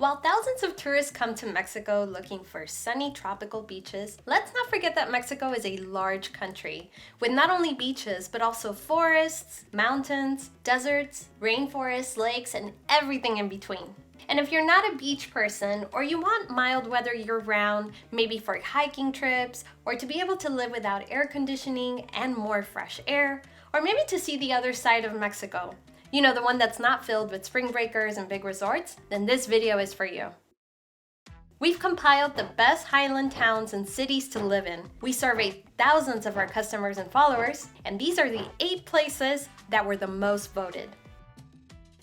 While thousands of tourists come to Mexico looking for sunny tropical beaches, let's not forget that Mexico is a large country with not only beaches but also forests, mountains, deserts, rainforests, lakes, and everything in between. And if you're not a beach person or you want mild weather year-round, maybe for hiking trips or to be able to live without air conditioning and more fresh air, or maybe to see the other side of Mexico, you know, the one that's not filled with spring breakers and big resorts, then this video is for you. We've compiled the best Highland towns and cities to live in. We surveyed thousands of our customers and followers, and these are the 8 places that were the most voted.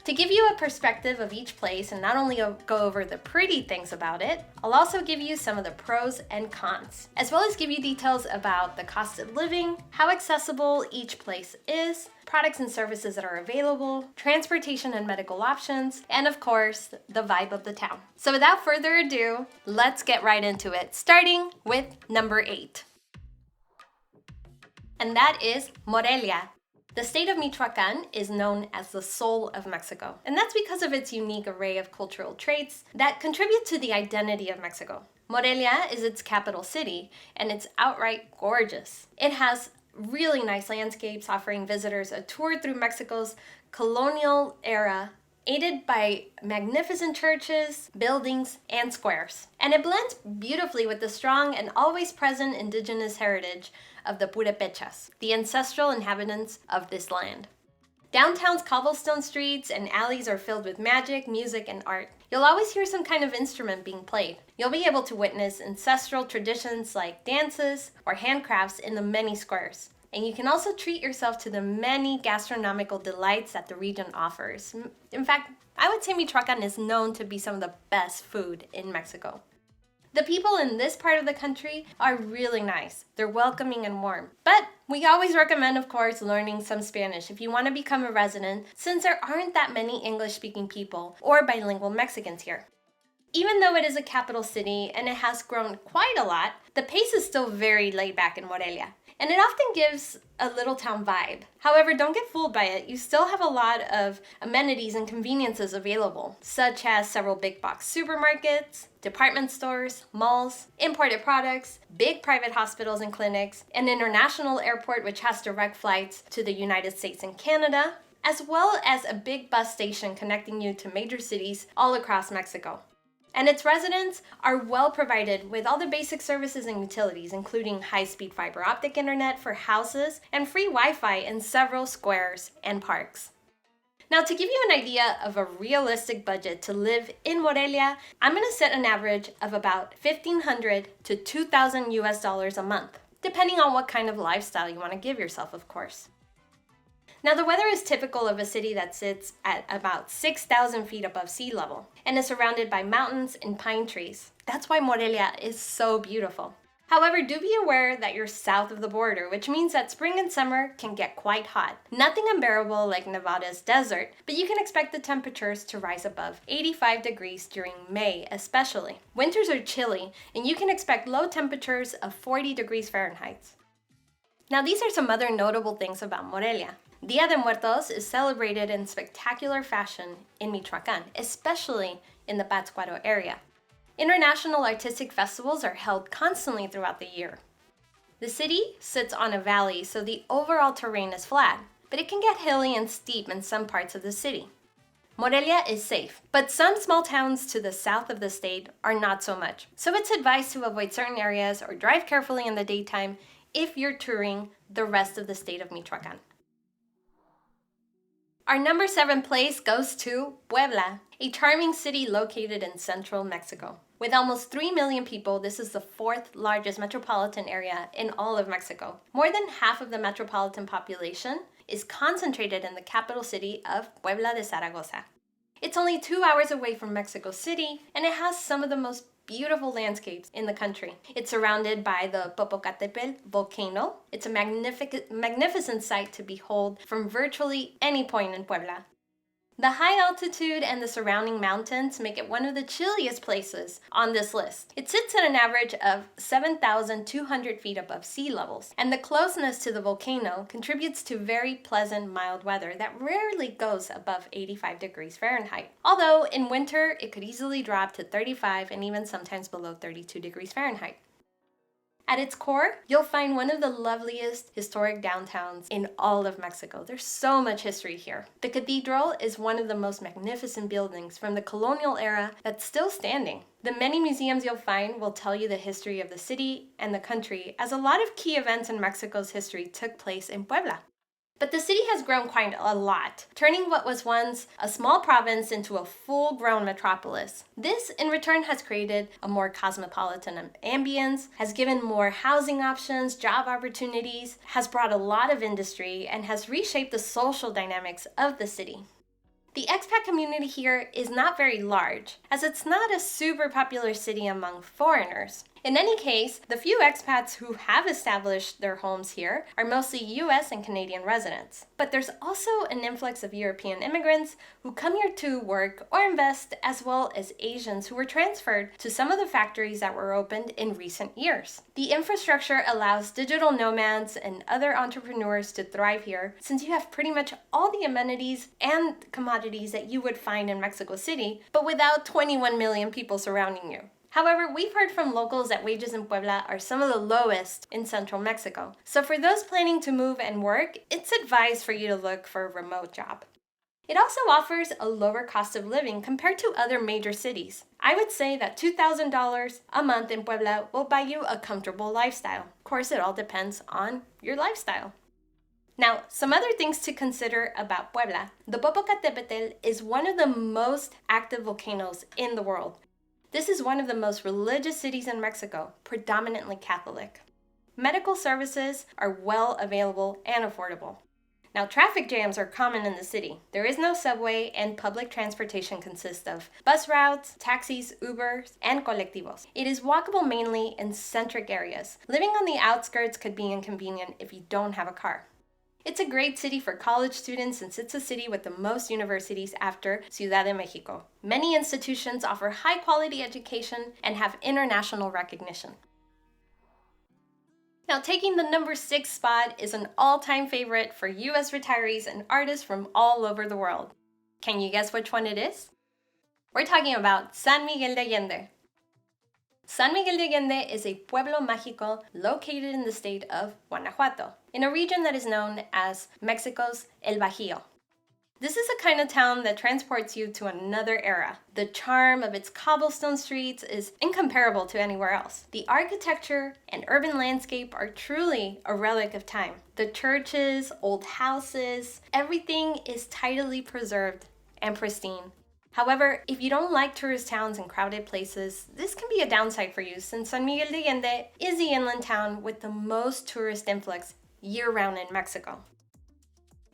To give you a perspective of each place and not only go over the pretty things about it, I'll also give you some of the pros and cons, as well as give you details about the cost of living, how accessible each place is, products and services that are available, transportation and medical options, and of course, the vibe of the town. So without further ado, let's get right into it, starting with number 8. And that is Morelia. The state of Michoacán is known as the soul of Mexico, and that's because of its unique array of cultural traits that contribute to the identity of Mexico. Morelia is its capital city, and it's outright gorgeous. It has really nice landscapes, offering visitors a tour through Mexico's colonial era, aided by magnificent churches, buildings, and squares. And it blends beautifully with the strong and always present indigenous heritage of the Purépechas, the ancestral inhabitants of this land. Downtown's cobblestone streets and alleys are filled with magic, music, and art. You'll always hear some kind of instrument being played. You'll be able to witness ancestral traditions like dances or handcrafts in the many squares. And you can also treat yourself to the many gastronomical delights that the region offers. In fact, I would say Michoacán is known to be some of the best food in Mexico. The people in this part of the country are really nice. They're welcoming and warm. But we always recommend, of course, learning some Spanish if you want to become a resident, since there aren't that many English-speaking people or bilingual Mexicans here. Even though it is a capital city and it has grown quite a lot, the pace is still very laid back in Morelia. And it often gives a little town vibe. However, don't get fooled by it. You still have a lot of amenities and conveniences available, such as several big box supermarkets, department stores, malls, imported products, big private hospitals and clinics, an international airport which has direct flights to the United States and Canada, as well as a big bus station connecting you to major cities all across Mexico. And its residents are well provided with all the basic services and utilities, including high-speed fiber optic internet for houses and free Wi-Fi in several squares and parks. Now, to give you an idea of a realistic budget to live in Morelia, I'm going to set an average of about $1,500 to $2,000 a month, depending on what kind of lifestyle you want to give yourself, of course. Now, the weather is typical of a city that sits at about 6,000 feet above sea level and is surrounded by mountains and pine trees. That's why Morelia is so beautiful. However, do be aware that you're south of the border, which means that spring and summer can get quite hot. Nothing unbearable like Nevada's desert, but you can expect the temperatures to rise above 85 degrees during May especially. Winters are chilly, and you can expect low temperatures of 40 degrees Fahrenheit. Now, these are some other notable things about Morelia. Dia de Muertos is celebrated in spectacular fashion in Michoacán, especially in the Pátzcuaro area. International artistic festivals are held constantly throughout the year. The city sits on a valley, so the overall terrain is flat, but it can get hilly and steep in some parts of the city. Morelia is safe, but some small towns to the south of the state are not so much, so it's advised to avoid certain areas or drive carefully in the daytime if you're touring the rest of the state of Michoacán. Our number 7 place goes to Puebla, a charming city located in central Mexico. With almost 3 million people, this is the 4th largest metropolitan area in all of Mexico. More than half of the metropolitan population is concentrated in the capital city of Puebla de Zaragoza. It's only 2 hours away from Mexico City, and it has some of the most beautiful landscapes in the country. It's surrounded by the Popocatépetl volcano. It's a magnificent sight to behold from virtually any point in Puebla. The high altitude and the surrounding mountains make it one of the chilliest places on this list. It sits at an average of 7,200 feet above sea levels, and the closeness to the volcano contributes to very pleasant, mild weather that rarely goes above 85 degrees Fahrenheit. Although in winter, it could easily drop to 35 and even sometimes below 32 degrees Fahrenheit. At its core, you'll find one of the loveliest historic downtowns in all of Mexico. There's so much history here. The cathedral is one of the most magnificent buildings from the colonial era that's still standing. The many museums you'll find will tell you the history of the city and the country, as a lot of key events in Mexico's history took place in Puebla. But the city has grown quite a lot, turning what was once a small province into a full-grown metropolis. This, in return, has created a more cosmopolitan ambience, has given more housing options, job opportunities, has brought a lot of industry, and has reshaped the social dynamics of the city. The expat community here is not very large, as it's not a super popular city among foreigners. In any case, the few expats who have established their homes here are mostly US and Canadian residents. But there's also an influx of European immigrants who come here to work or invest, as well as Asians who were transferred to some of the factories that were opened in recent years. The infrastructure allows digital nomads and other entrepreneurs to thrive here, since you have pretty much all the amenities and commodities that you would find in Mexico City, but without 21 million people surrounding you. However, we've heard from locals that wages in Puebla are some of the lowest in central Mexico. So for those planning to move and work, it's advised for you to look for a remote job. It also offers a lower cost of living compared to other major cities. I would say that $2,000 a month in Puebla will buy you a comfortable lifestyle. Of course, it all depends on your lifestyle. Now, some other things to consider about Puebla. The Popocatépetl is one of the most active volcanoes in the world. This is one of the most religious cities in Mexico, predominantly Catholic. Medical services are well available and affordable. Now, traffic jams are common in the city. There is no subway, and public transportation consists of bus routes, taxis, Ubers, and colectivos. It is walkable mainly in centric areas. Living on the outskirts could be inconvenient if you don't have a car. It's a great city for college students since it's a city with the most universities after Ciudad de Mexico. Many institutions offer high-quality education and have international recognition. Now, taking the number 6 spot is an all-time favorite for US retirees and artists from all over the world. Can you guess which one it is? We're talking about San Miguel de Allende. San Miguel de Allende is a pueblo mágico located in the state of Guanajuato, in a region that is known as Mexico's El Bajío. This is a kind of town that transports you to another era. The charm of its cobblestone streets is incomparable to anywhere else. The architecture and urban landscape are truly a relic of time. The churches, old houses, everything is tidily preserved and pristine. However, if you don't like tourist towns and crowded places, this can be a downside for you, since San Miguel de Allende is the inland town with the most tourist influx year-round in Mexico.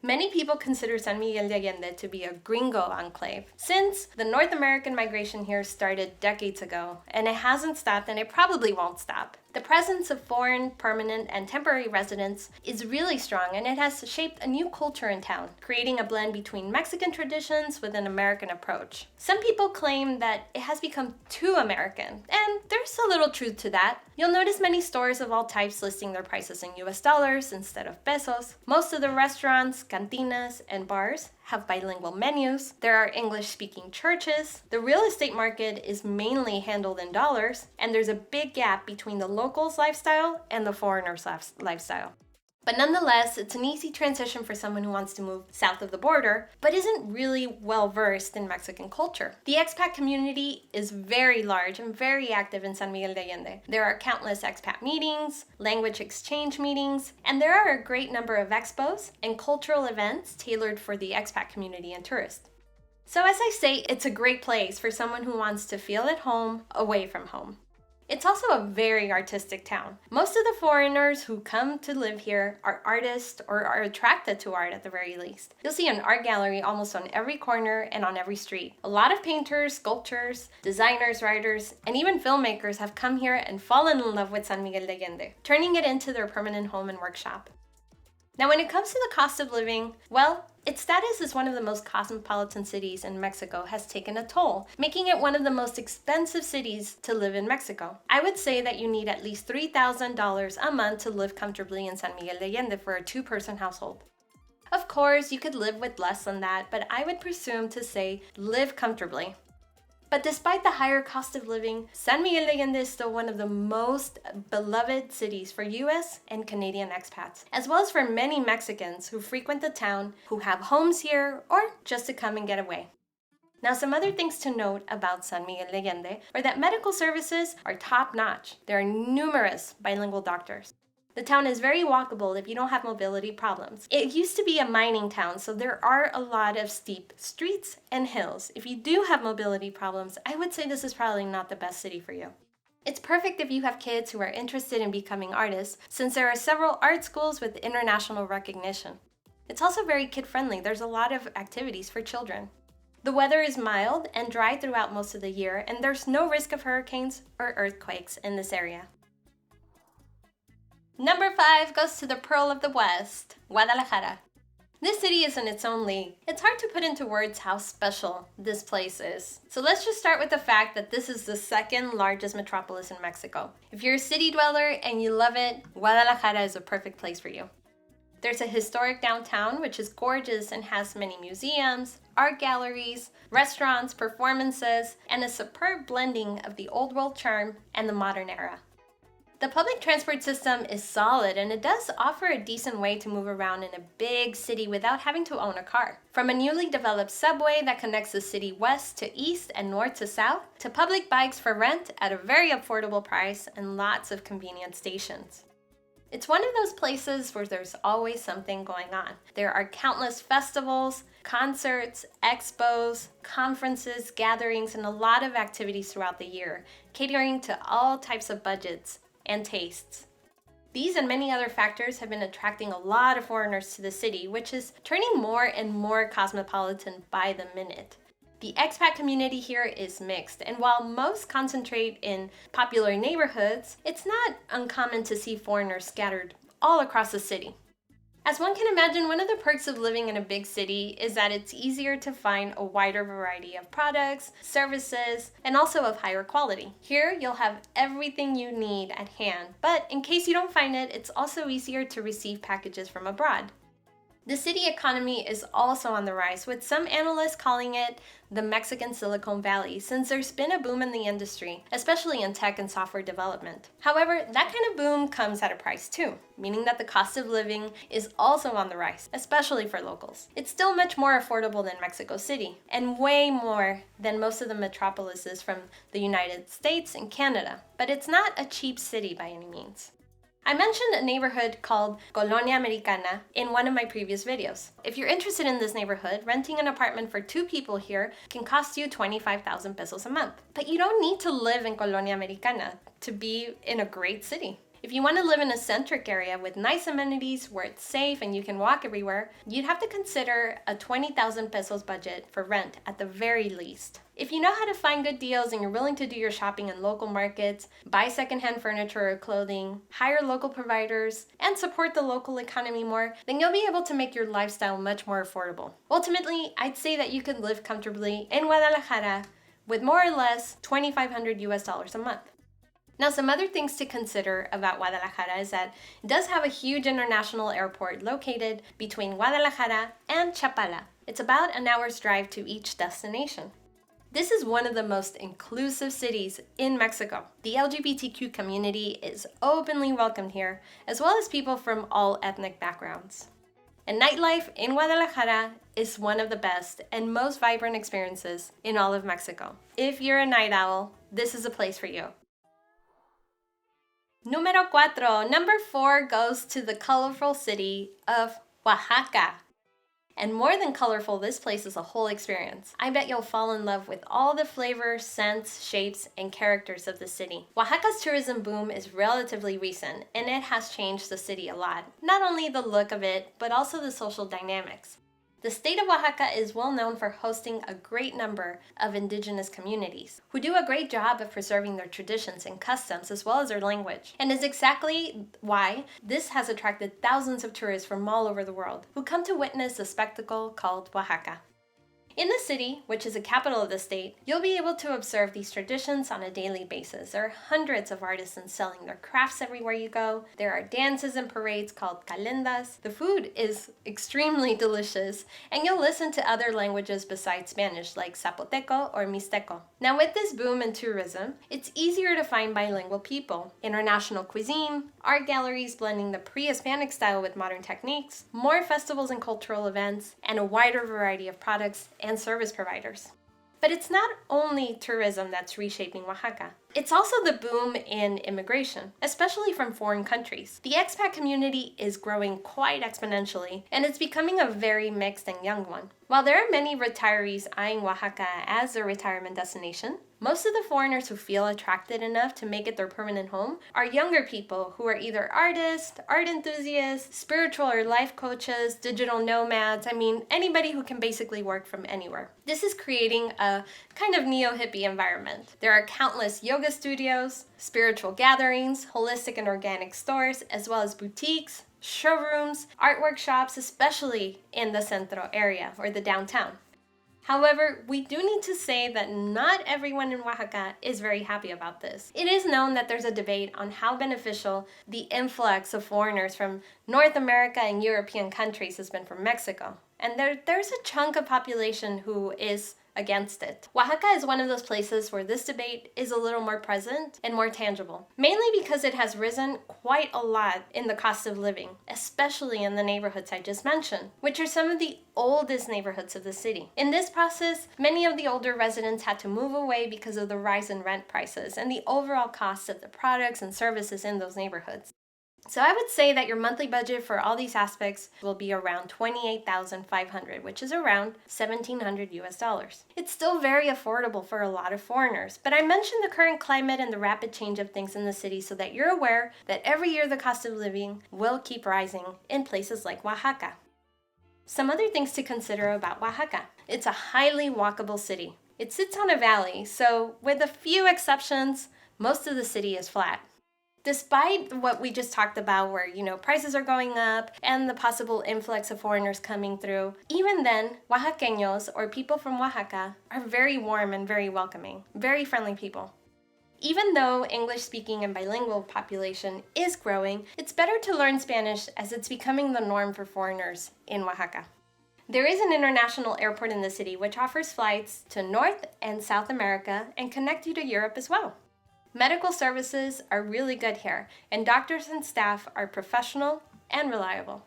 Many people consider San Miguel de Allende to be a gringo enclave, since the North American migration here started decades ago, and it hasn't stopped and it probably won't stop. The presence of foreign, permanent, and temporary residents is really strong, and it has shaped a new culture in town, creating a blend between Mexican traditions with an American approach. Some people claim that it has become too American, and there's a little truth to that. You'll notice many stores of all types listing their prices in US dollars instead of pesos. Most of the restaurants, cantinas, and bars have bilingual menus. There are English-speaking churches. The real estate market is mainly handled in dollars, and there's a big gap between the locals' lifestyle and the foreigners' lifestyle. But nonetheless, it's an easy transition for someone who wants to move south of the border, but isn't really well-versed in Mexican culture. The expat community is very large and very active in San Miguel de Allende. There are countless expat meetings, language exchange meetings, and there are a great number of expos and cultural events tailored for the expat community and tourists. So as I say, it's a great place for someone who wants to feel at home away from home. It's also a very artistic town. Most of the foreigners who come to live here are artists or are attracted to art at the very least. You'll see an art gallery almost on every corner and on every street. A lot of painters, sculptors, designers, writers, and even filmmakers have come here and fallen in love with San Miguel de Allende, turning it into their permanent home and workshop. Now, when it comes to the cost of living, well, its status as one of the most cosmopolitan cities in Mexico has taken a toll, making it one of the most expensive cities to live in Mexico. I would say that you need at least $3,000 a month to live comfortably in San Miguel de Allende for a two-person household. Of course, you could live with less than that, but I would presume to say live comfortably. But despite the higher cost of living, San Miguel de Allende is still one of the most beloved cities for US and Canadian expats, as well as for many Mexicans who frequent the town, who have homes here, or just to come and get away. Now, some other things to note about San Miguel de Allende are that medical services are top-notch. There are numerous bilingual doctors. The town is very walkable if you don't have mobility problems. It used to be a mining town, so there are a lot of steep streets and hills. If you do have mobility problems, I would say this is probably not the best city for you. It's perfect if you have kids who are interested in becoming artists, since there are several art schools with international recognition. It's also very kid-friendly. There's a lot of activities for children. The weather is mild and dry throughout most of the year, and there's no risk of hurricanes or earthquakes in this area. Number 5 goes to the Pearl of the West, Guadalajara. This city is in its own league. It's hard to put into words how special this place is. So let's just start with the fact that this is the second largest metropolis in Mexico. If you're a city dweller and you love it, Guadalajara is a perfect place for you. There's a historic downtown, which is gorgeous and has many museums, art galleries, restaurants, performances, and a superb blending of the old world charm and the modern era. The public transport system is solid, and it does offer a decent way to move around in a big city without having to own a car. From a newly developed subway that connects the city west to east and north to south, to public bikes for rent at a very affordable price and lots of convenient stations. It's one of those places where there's always something going on. There are countless festivals, concerts, expos, conferences, gatherings, and a lot of activities throughout the year, catering to all types of budgets and tastes. These and many other factors have been attracting a lot of foreigners to the city, which is turning more and more cosmopolitan by the minute. The expat community here is mixed, and while most concentrate in popular neighborhoods, it's not uncommon to see foreigners scattered all across the city. As one can imagine, one of the perks of living in a big city is that it's easier to find a wider variety of products, services, and also of higher quality. Here, you'll have everything you need at hand, but in case you don't find it, it's also easier to receive packages from abroad. The city economy is also on the rise, with some analysts calling it the Mexican Silicon Valley, since there's been a boom in the industry, especially in tech and software development. However, that kind of boom comes at a price too, meaning that the cost of living is also on the rise, especially for locals. It's still much more affordable than Mexico City, and way more than most of the metropolises from the United States and Canada, but it's not a cheap city by any means. I mentioned a neighborhood called Colonia Americana in one of my previous videos. If you're interested in this neighborhood, renting an apartment for 2 people here can cost you 25,000 pesos a month. But you don't need to live in Colonia Americana to be in a great city. If you want to live in a centric area with nice amenities where it's safe and you can walk everywhere, you'd have to consider a 20,000 pesos budget for rent at the very least. If you know how to find good deals and you're willing to do your shopping in local markets, buy secondhand furniture or clothing, hire local providers, and support the local economy more, then you'll be able to make your lifestyle much more affordable. Ultimately, I'd say that you could live comfortably in Guadalajara with more or less $2,500 a month. Now, some other things to consider about Guadalajara is that it does have a huge international airport located between Guadalajara and Chapala. It's about an hour's drive to each destination. This is one of the most inclusive cities in Mexico. The LGBTQ community is openly welcomed here, as well as people from all ethnic backgrounds. And nightlife in Guadalajara is one of the best and most vibrant experiences in all of Mexico. If you're a night owl, this is a place for you. Número 4. Number 4 goes to the colorful city of Oaxaca. And more than colorful, this place is a whole experience. I bet you'll fall in love with all the flavors, scents, shapes, and characters of the city. Oaxaca's tourism boom is relatively recent, and it has changed the city a lot. Not only the look of it, but also the social dynamics. The state of Oaxaca is well known for hosting a great number of indigenous communities who do a great job of preserving their traditions and customs as well as their language, and is exactly why this has attracted thousands of tourists from all over the world who come to witness the spectacle called Oaxaca. In the city, which is the capital of the state, you'll be able to observe these traditions on a daily basis. There are hundreds of artisans selling their crafts everywhere you go. There are dances and parades called calendas. The food is extremely delicious, and you'll listen to other languages besides Spanish, like Zapoteco or Mixteco. Now, with this boom in tourism, it's easier to find bilingual people, international cuisine, art galleries blending the pre-Hispanic style with modern techniques, more festivals and cultural events, and a wider variety of products and service providers. But it's not only tourism that's reshaping Oaxaca. It's also the boom in immigration, especially from foreign countries. The expat community is growing quite exponentially, and it's becoming a very mixed and young one. While there are many retirees eyeing Oaxaca as their retirement destination, most of the foreigners who feel attracted enough to make it their permanent home are younger people who are either artists, art enthusiasts, spiritual or life coaches, digital nomads, anybody who can basically work from anywhere. This is creating a kind of neo-hippie environment. There are countless yoga studios, spiritual gatherings, holistic and organic stores, as well as boutiques, showrooms, art workshops, especially in the centro area or the downtown. However, we do need to say that not everyone in Oaxaca is very happy about this. It is known that there's a debate on how beneficial the influx of foreigners from North America and European countries has been for Mexico. And there's a chunk of population who is against it. Oaxaca is one of those places where this debate is a little more present and more tangible, mainly because it has risen quite a lot in the cost of living, especially in the neighborhoods I just mentioned, which are some of the oldest neighborhoods of the city. In this process, many of the older residents had to move away because of the rise in rent prices and the overall cost of the products and services in those neighborhoods. So I would say that your monthly budget for all these aspects will be around $28,500, which is around $1,700 US. It's still very affordable for a lot of foreigners, but I mentioned the current climate and the rapid change of things in the city so that you're aware that every year the cost of living will keep rising in places like Oaxaca. Some other things to consider about Oaxaca. It's a highly walkable city. It sits on a valley, so with a few exceptions, most of the city is flat. Despite what we just talked about where, prices are going up and the possible influx of foreigners coming through, even then, Oaxaqueños, or people from Oaxaca, are very warm and very welcoming, very friendly people. Even though English-speaking and bilingual population is growing, it's better to learn Spanish as it's becoming the norm for foreigners in Oaxaca. There is an international airport in the city which offers flights to North and South America and connect you to Europe as well. Medical services are really good here, and doctors and staff are professional and reliable.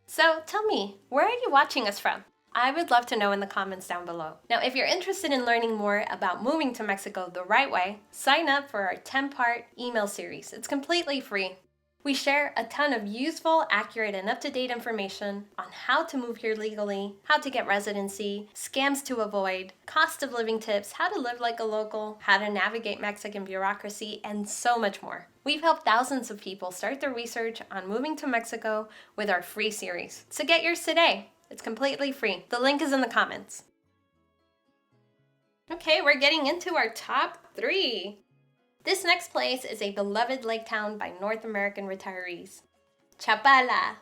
So tell me, where are you watching us from? I would love to know in the comments down below. Now, if you're interested in learning more about moving to Mexico the right way, sign up for our 10-part email series. It's completely free. We share a ton of useful, accurate, and up-to-date information on how to move here legally, how to get residency, scams to avoid, cost of living tips, how to live like a local, how to navigate Mexican bureaucracy, and so much more. We've helped thousands of people start their research on moving to Mexico with our free series. So get yours today. It's completely free. The link is in the comments. Okay, we're getting into our top 3. This next place is a beloved lake town by North American retirees. Chapala.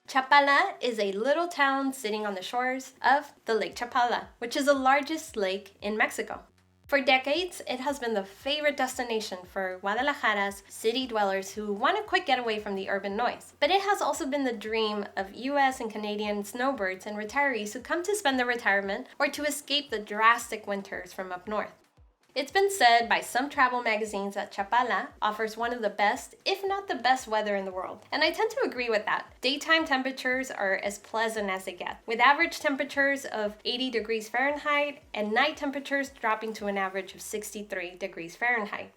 Chapala is a little town sitting on the shores of the Lake Chapala, which is the largest lake in Mexico. For decades, it has been the favorite destination for Guadalajara's city dwellers who want a quick getaway from the urban noise. But it has also been the dream of US and Canadian snowbirds and retirees who come to spend their retirement or to escape the drastic winters from up north. It's been said by some travel magazines that Chapala offers one of the best, if not the best weather in the world. And I tend to agree with that. Daytime temperatures are as pleasant as they get, with average temperatures of 80 degrees Fahrenheit and night temperatures dropping to an average of 63 degrees Fahrenheit.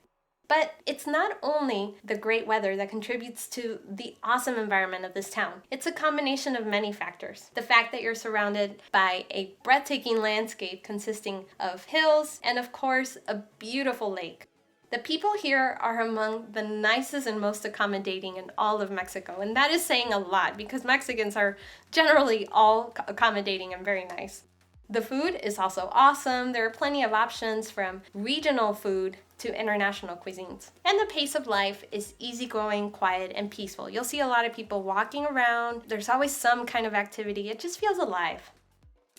But it's not only the great weather that contributes to the awesome environment of this town. It's a combination of many factors. The fact that you're surrounded by a breathtaking landscape consisting of hills and, of course, a beautiful lake. The people here are among the nicest and most accommodating in all of Mexico, and that is saying a lot because Mexicans are generally all accommodating and very nice. The food is also awesome. There are plenty of options from regional food to international cuisines. And the pace of life is easygoing, quiet, and peaceful. You'll see a lot of people walking around. There's always some kind of activity. It just feels alive.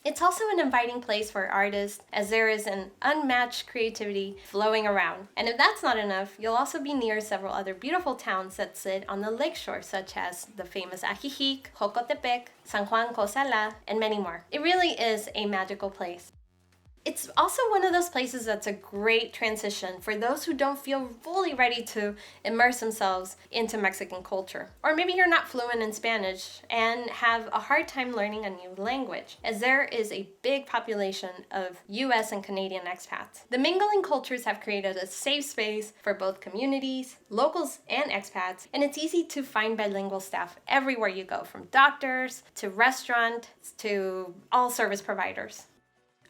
It's also an inviting place for artists as there is an unmatched creativity flowing around. And if that's not enough, you'll also be near several other beautiful towns that sit on the lakeshore, such as the famous Ajijic, Jocotepec, San Juan Cosala, and many more. It really is a magical place. It's also one of those places that's a great transition for those who don't feel fully ready to immerse themselves into Mexican culture. Or maybe you're not fluent in Spanish and have a hard time learning a new language, as there is a big population of US and Canadian expats. The mingling cultures have created a safe space for both communities, locals, and expats, and it's easy to find bilingual staff everywhere you go, from doctors to restaurants to all service providers.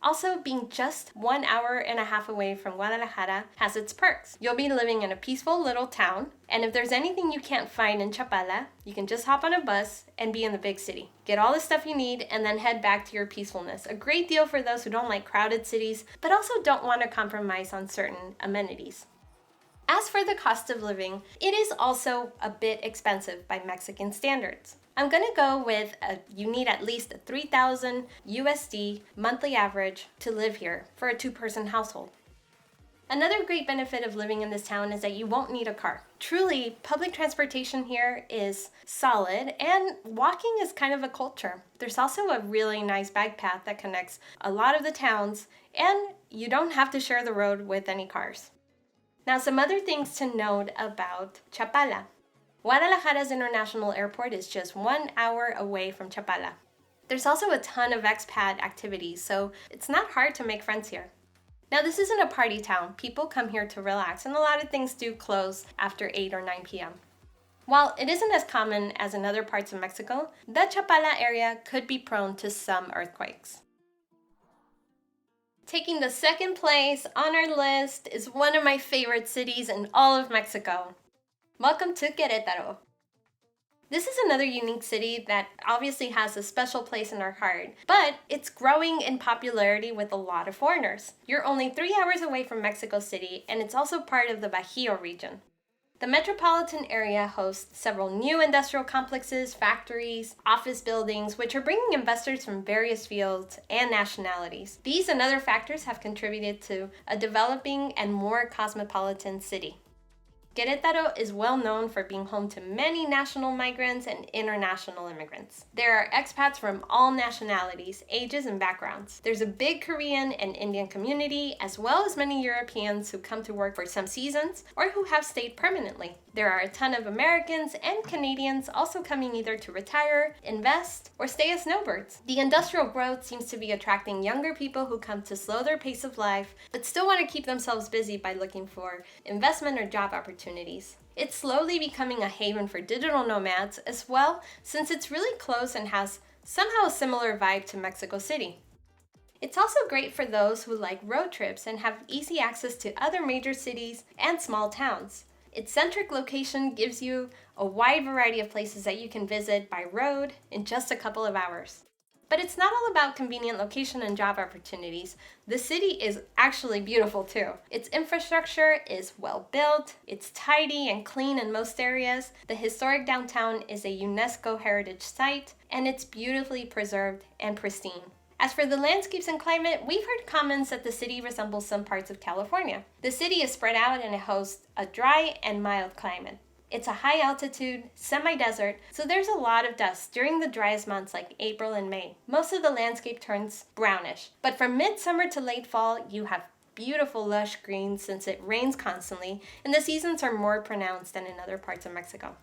Also, being just 1.5 hours away from Guadalajara has its perks. You'll be living in a peaceful little town, and if there's anything you can't find in Chapala, you can just hop on a bus and be in the big city. Get all the stuff you need and then head back to your peacefulness. A great deal for those who don't like crowded cities, but also don't want to compromise on certain amenities. As for the cost of living, it is also a bit expensive by Mexican standards. I'm gonna go with you need at least a 3,000 USD monthly average to live here for a 2-person household. Another great benefit of living in this town is that you won't need a car. Truly, public transportation here is solid, and walking is kind of a culture. There's also a really nice bike path that connects a lot of the towns, and you don't have to share the road with any cars. Now, some other things to note about Chapala. Guadalajara's international airport is just 1 hour away from Chapala. There's also a ton of expat activities, so it's not hard to make friends here. Now, this isn't a party town. People come here to relax, and a lot of things do close after 8 or 9 p.m. While it isn't as common as in other parts of Mexico, the Chapala area could be prone to some earthquakes. Taking the second place on our list is one of my favorite cities in all of Mexico. Welcome to Querétaro. This is another unique city that obviously has a special place in our heart, but it's growing in popularity with a lot of foreigners. You're only 3 hours away from Mexico City, and it's also part of the Bajío region. The metropolitan area hosts several new industrial complexes, factories, office buildings, which are bringing investors from various fields and nationalities. These and other factors have contributed to a developing and more cosmopolitan city. Querétaro is well known for being home to many national migrants and international immigrants. There are expats from all nationalities, ages, and backgrounds. There's a big Korean and Indian community, as well as many Europeans who come to work for some seasons or who have stayed permanently. There are a ton of Americans and Canadians also coming either to retire, invest, or stay as snowbirds. The industrial growth seems to be attracting younger people who come to slow their pace of life, but still want to keep themselves busy by looking for investment or job opportunities. It's slowly becoming a haven for digital nomads as well, since it's really close and has somehow a similar vibe to Mexico City. It's also great for those who like road trips and have easy access to other major cities and small towns. Its centric location gives you a wide variety of places that you can visit by road in just a couple of hours. But it's not all about convenient location and job opportunities. The city is actually beautiful too. Its infrastructure is well built, it's tidy and clean in most areas, the historic downtown is a UNESCO heritage site, and it's beautifully preserved and pristine. As for the landscapes and climate, we've heard comments that the city resembles some parts of California. The city is spread out and it hosts a dry and mild climate. It's a high altitude, semi-desert, so there's a lot of dust during the driest months like April and May. Most of the landscape turns brownish, but from midsummer to late fall, you have beautiful lush greens since it rains constantly, and the seasons are more pronounced than in other parts of Mexico.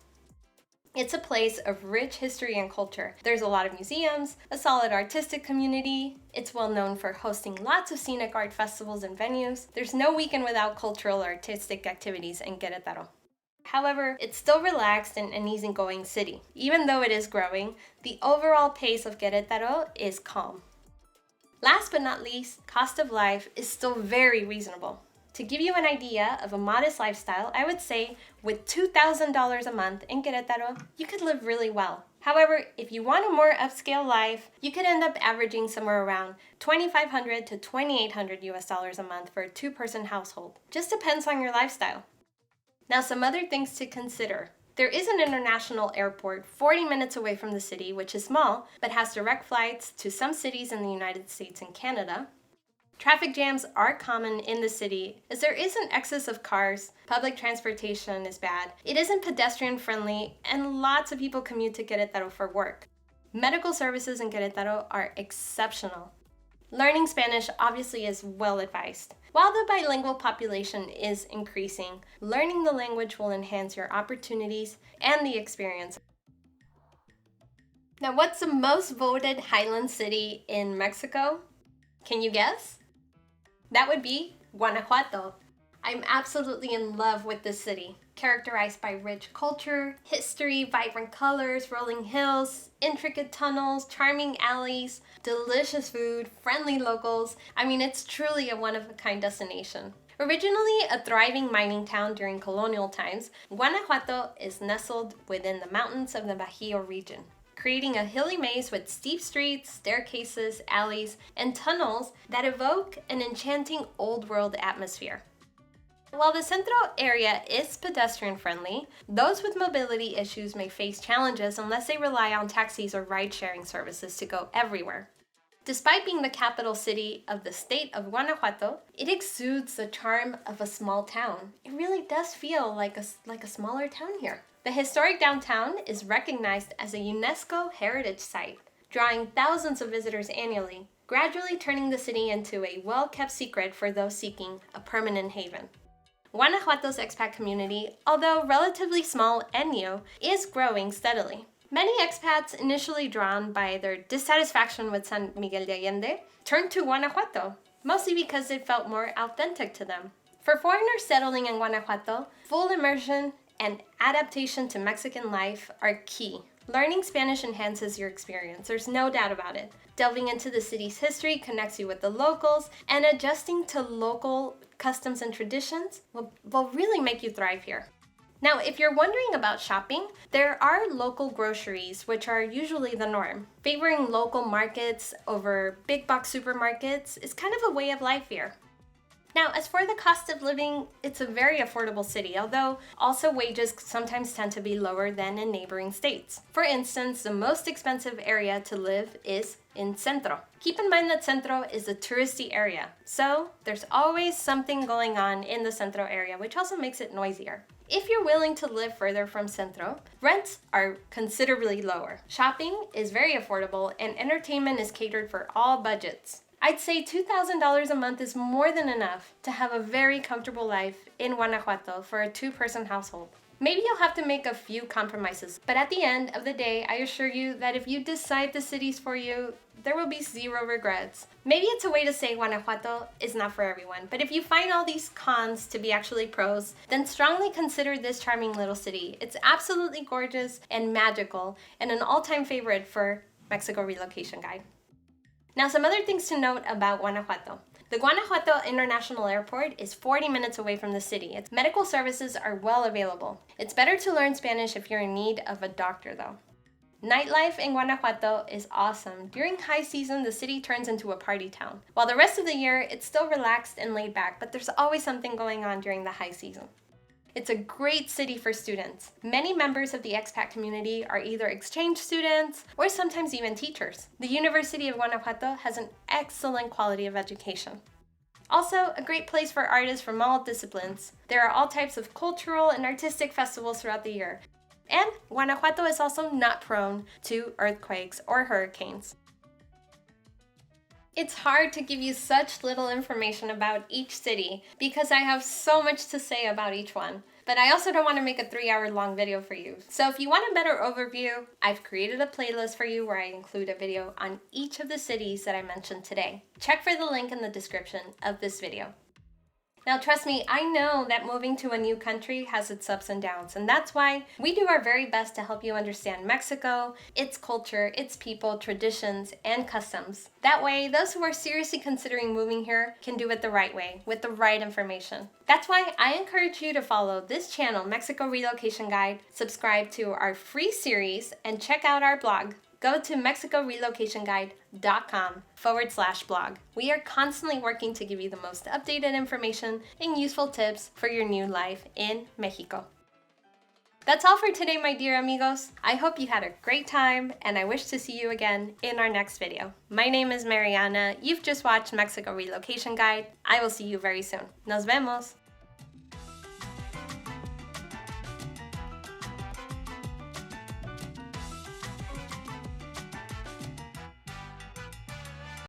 It's a place of rich history and culture. There's a lot of museums, a solid artistic community. It's well known for hosting lots of scenic art festivals and venues. There's no weekend without cultural or artistic activities in Querétaro. However, it's still relaxed and an easygoing city. Even though it is growing, the overall pace of Querétaro is calm. Last but not least, cost of life is still very reasonable. To give you an idea of a modest lifestyle, I would say with $2,000 a month in Querétaro, you could live really well. However, if you want a more upscale life, you could end up averaging somewhere around $2,500 to $2,800 a month for a two-person household. Just depends on your lifestyle. Now, some other things to consider. There is an international airport 40 minutes away from the city, which is small, but has direct flights to some cities in the United States and Canada. Traffic jams are common in the city as there is an excess of cars, public transportation is bad, it isn't pedestrian friendly, and lots of people commute to Querétaro for work. Medical services in Querétaro are exceptional. Learning Spanish obviously is well advised. While the bilingual population is increasing, learning the language will enhance your opportunities and the experience. Now, what's the most voted Highland city in Mexico? Can you guess? That would be Guanajuato. I'm absolutely in love with this city, characterized by rich culture, history, vibrant colors, rolling hills, intricate tunnels, charming alleys, delicious food, friendly locals. I mean, it's truly a one-of-a-kind destination. Originally a thriving mining town during colonial times, Guanajuato is nestled within the mountains of the Bajío region, creating a hilly maze with steep streets, staircases, alleys, and tunnels that evoke an enchanting old-world atmosphere. While the Centro area is pedestrian-friendly, those with mobility issues may face challenges unless they rely on taxis or ride-sharing services to go everywhere. Despite being the capital city of the state of Guanajuato, it exudes the charm of a small town. It really does feel like a smaller town here. The historic downtown is recognized as a UNESCO heritage site, drawing thousands of visitors annually, gradually turning the city into a well-kept secret for those seeking a permanent haven. Guanajuato's expat community, although relatively small and new, is growing steadily. Many expats, initially drawn by their dissatisfaction with San Miguel de Allende, turned to Guanajuato, mostly because it felt more authentic to them. For foreigners settling in Guanajuato, full immersion and adaptation to Mexican life are key. Learning Spanish enhances your experience, there's no doubt about it. Delving into the city's history connects you with the locals, and adjusting to local customs and traditions will really make you thrive here. Now, if you're wondering about shopping, there are local groceries, which are usually the norm. Favoring local markets over big box supermarkets is kind of a way of life here. Now, as for the cost of living, it's a very affordable city, although also wages sometimes tend to be lower than in neighboring states. For instance, the most expensive area to live is in Centro. Keep in mind that Centro is a touristy area, so there's always something going on in the Centro area, which also makes it noisier. If you're willing to live further from Centro, rents are considerably lower. Shopping is very affordable, and entertainment is catered for all budgets. I'd say $2,000 a month is more than enough to have a very comfortable life in Guanajuato for a two-person household. Maybe you'll have to make a few compromises, but at the end of the day, I assure you that if you decide the city's for you, there will be zero regrets. Maybe it's a way to say Guanajuato is not for everyone, but if you find all these cons to be actually pros, then strongly consider this charming little city. It's absolutely gorgeous and magical, and an all-time favorite for Mexico Relocation Guide. Now, some other things to note about Guanajuato. The Guanajuato International Airport is 40 minutes away from the city. Its medical services are well available. It's better to learn Spanish if you're in need of a doctor, though. Nightlife in Guanajuato is awesome. During high season, the city turns into a party town. While the rest of the year, it's still relaxed and laid back, but there's always something going on during the high season. It's a great city for students. Many members of the expat community are either exchange students or sometimes even teachers. The University of Guanajuato has an excellent quality of education. Also, a great place for artists from all disciplines. There are all types of cultural and artistic festivals throughout the year. And Guanajuato is also not prone to earthquakes or hurricanes. It's hard to give you such little information about each city because I have so much to say about each one. But I also don't want to make a 3-hour long video for you. So if you want a better overview, I've created a playlist for you where I include a video on each of the cities that I mentioned today. Check for the link in the description of this video. Now, trust me, I know that moving to a new country has its ups and downs, and that's why we do our very best to help you understand Mexico, its culture, its people, traditions, and customs. That way, those who are seriously considering moving here can do it the right way, with the right information. That's why I encourage you to follow this channel, Mexico Relocation Guide, subscribe to our free series, and check out our blog. Go to mexicorelocationguide.com/blog. We are constantly working to give you the most updated information and useful tips for your new life in Mexico. That's all for today, my dear amigos. I hope you had a great time, and I wish to see you again in our next video. My name is Mariana. You've just watched Mexico Relocation Guide. I will see you very soon. Nos vemos!